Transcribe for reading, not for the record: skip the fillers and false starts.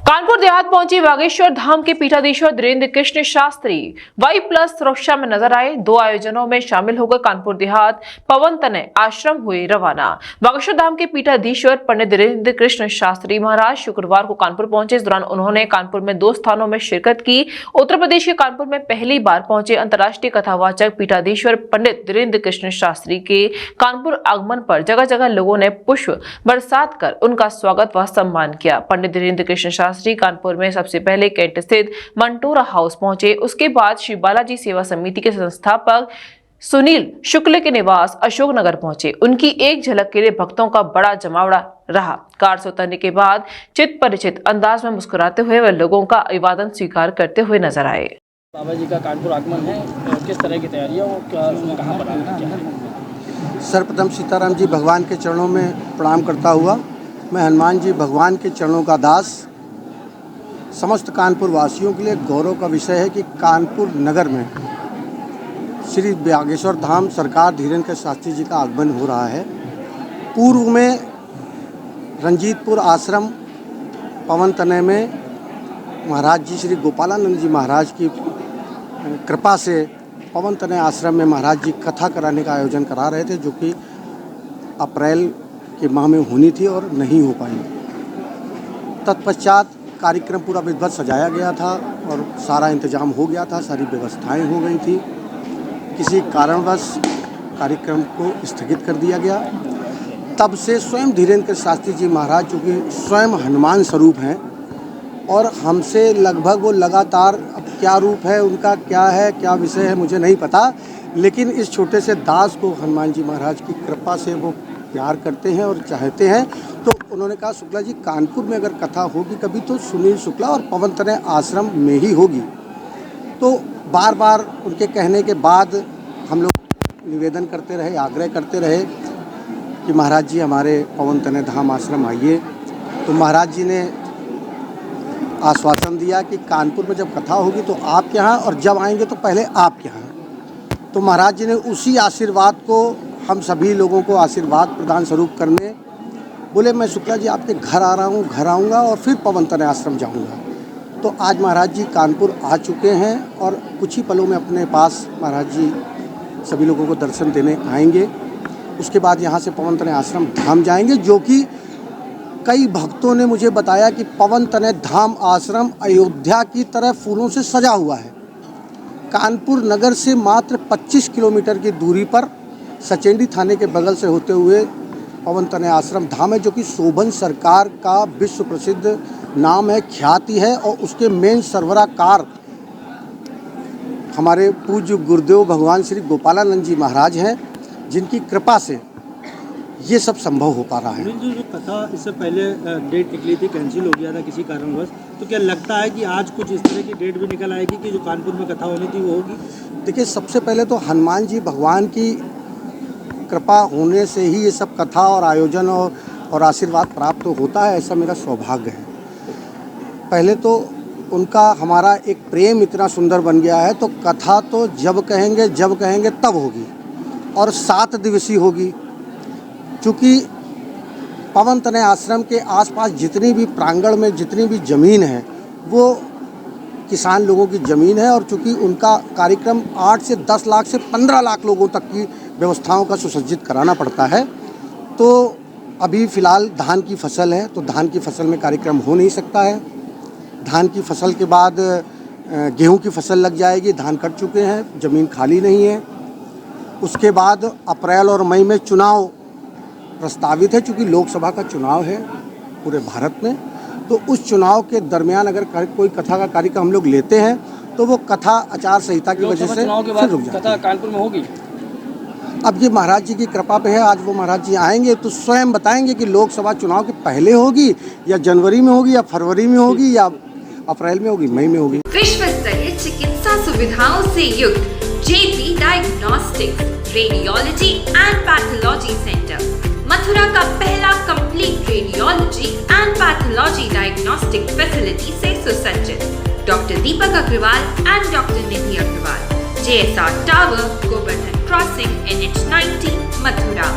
कानपुर देहात पहुंची बागेश्वर धाम के पीठाधीश्वर धीरेन्द्र कृष्ण शास्त्री Y+ सुरक्षा में नजर आए। 2 आयोजनों में शामिल होकर कानपुर देहात पवन तनय आश्रम हुए रवाना। बागेश्वर धाम के पीठाधीश्वर पंडित धीरेन्द्र कृष्ण शास्त्री महाराज शुक्रवार को कानपुर पहुंचे। इस दौरान उन्होंने कानपुर में 2 स्थानों में शिरकत की। उत्तर प्रदेश के कानपुर में पहली बार पहुंचे अंतर्राष्ट्रीय कथावाचक पीठाधीश्वर पंडित धीरेन्द्र कृष्ण शास्त्री के कानपुर आगमन पर जगह जगह लोगों ने पुष्प बरसात कर उनका स्वागत व सम्मान किया। पंडित धीरेन्द्र कृष्ण शास्त्री कानपुर में सबसे पहले कैंट स्थित मंटोरा हाउस पहुंचे। उसके बाद श्री बालाजी सेवा समिति के संस्थापक सुनील शुक्ल के निवास अशोकनगर पहुंचे। उनकी एक झलक के लिए भक्तों का बड़ा जमावड़ा रहा। कार से उतरने के बाद चित परिचित अंदाज में मुस्कुराते हुए वे लोगों का अभिवादन स्वीकार करते हुए नजर आए। बाबा जी का कानपुर आगमन है, किस तरह की तैयारियां और कहाँ पर क्या है? सर्वप्रथम सीताराम जी भगवान के चरणों में प्रणाम करता हुआ मैं हनुमान जी भगवान के चरणों का दास। समस्त कानपुर वासियों के लिए गौरव का विषय है कि कानपुर नगर में श्री बागेश्वर धाम सरकार धीरेन्द्र शास्त्री जी का आगमन हो रहा है। पूर्व में रंजीतपुर आश्रम पवन तनय में महाराज जी श्री गोपालानंद जी महाराज की कृपा से पवन तनय आश्रम में महाराज जी कथा कराने का आयोजन करा रहे थे, जो कि अप्रैल के माह में होनी थी और नहीं हो पाई। तत्पश्चात कार्यक्रम पूरा विधिवत सजाया गया था और सारा इंतजाम हो गया था, सारी व्यवस्थाएं हो गई थी। किसी कारणवश कार्यक्रम को स्थगित कर दिया गया। तब से स्वयं धीरेन्द्र शास्त्री जी महाराज, जो कि स्वयं हनुमान स्वरूप हैं और हमसे लगभग वो लगातार, अब क्या रूप है उनका, क्या है, क्या विषय है मुझे नहीं पता, लेकिन इस छोटे से दास को हनुमान जी महाराज की कृपा से वो प्यार करते हैं और चाहते हैं। तो उन्होंने कहा, शुक्ला जी कानपुर में अगर कथा होगी कभी तो सुनील शुक्ला और पवन तनय आश्रम में ही होगी। तो बार बार उनके कहने के बाद हम लोग निवेदन करते रहे, आग्रह करते रहे कि महाराज जी हमारे पवन तनय धाम आश्रम आइए। तो महाराज जी ने आश्वासन दिया कि कानपुर में जब कथा होगी तो आपके यहाँ, और जब आएंगे तो पहले आपके यहाँ। तो महाराज जी ने उसी आशीर्वाद को हम सभी लोगों को आशीर्वाद प्रदान स्वरूप करने बोले, मैं शुक्ला जी आपके घर आ रहा हूँ, घर आऊँगा और फिर पवन तनय आश्रम जाऊँगा। तो आज महाराज जी कानपुर आ चुके हैं और कुछ ही पलों में अपने पास महाराज जी सभी लोगों को दर्शन देने आएंगे। उसके बाद यहाँ से पवन तनय आश्रम धाम जाएंगे, जो कि कई भक्तों ने मुझे बताया कि पवन तनय धाम आश्रम अयोध्या की तरह फूलों से सजा हुआ है। कानपुर नगर से मात्र 25 किलोमीटर की दूरी पर सचेंडी थाने के बगल से होते हुए पवन तनय आश्रम धाम है, जो कि शोभन सरकार का विश्व प्रसिद्ध नाम है, ख्याति है। और उसके मेन सरबराहकार हमारे पूज्य गुरुदेव भगवान श्री गोपालानंद जी महाराज हैं, जिनकी कृपा से ये सब संभव हो पा रहा है। जो कथा इससे पहले डेट निकली थी, कैंसिल हो गया था किसी कारणवश, तो क्या लगता है कि आज कुछ इस तरह की डेट भी निकल आएगी कि जो कानपुर में कथा होनी थी वो होगी? देखिए, सबसे पहले तो हनुमान जी भगवान की कृपा होने से ही ये सब कथा और आयोजन और आशीर्वाद प्राप्त तो होता है, ऐसा मेरा सौभाग्य है। पहले तो उनका हमारा एक प्रेम इतना सुंदर बन गया है, तो कथा तो जब कहेंगे तब होगी और 7 दिवसीय होगी। चूँकि पवन तनय आश्रम के आसपास जितनी भी प्रांगण में जितनी भी ज़मीन है वो किसान लोगों की ज़मीन है, और चूँकि उनका कार्यक्रम 8 से 10 लाख से 15 लाख लोगों तक की व्यवस्थाओं का सुसज्जित कराना पड़ता है। तो अभी फ़िलहाल धान की फसल है, तो धान की फसल में कार्यक्रम हो नहीं सकता है। धान की फसल के बाद गेहूं की फसल लग जाएगी, धान कट चुके हैं, ज़मीन खाली नहीं है। उसके बाद अप्रैल और मई में चुनाव प्रस्तावित है, चूँकि लोकसभा का चुनाव है पूरे भारत में। तो उस चुनाव के दरमियान अगर कोई कथा का कार्यक्रम हम लोग लेते हैं तो वो कथा आचार संहिता की वजह से फिर रुक जाती है। कथा कानपुर में होगी। अब ये महाराज जी की कृपा पे है, आज वो महाराज जी आएंगे तो स्वयं बताएंगे कि लोकसभा चुनाव के पहले होगी या जनवरी में होगी या फरवरी में होगी या अप्रैल में होगी, मई में होगी। विश्व स्तरीय चिकित्सा सुविधाओं से युक्त JP diagnostics, radiology and pathology centre, Mathura का पहला complete radiology and pathology diagnostic facility से सुसज्जित। Doctor Deepak Agarwal and doctor Nidhi Agarwal, JSR tower, Govardhan crossing, NH90, Mathura.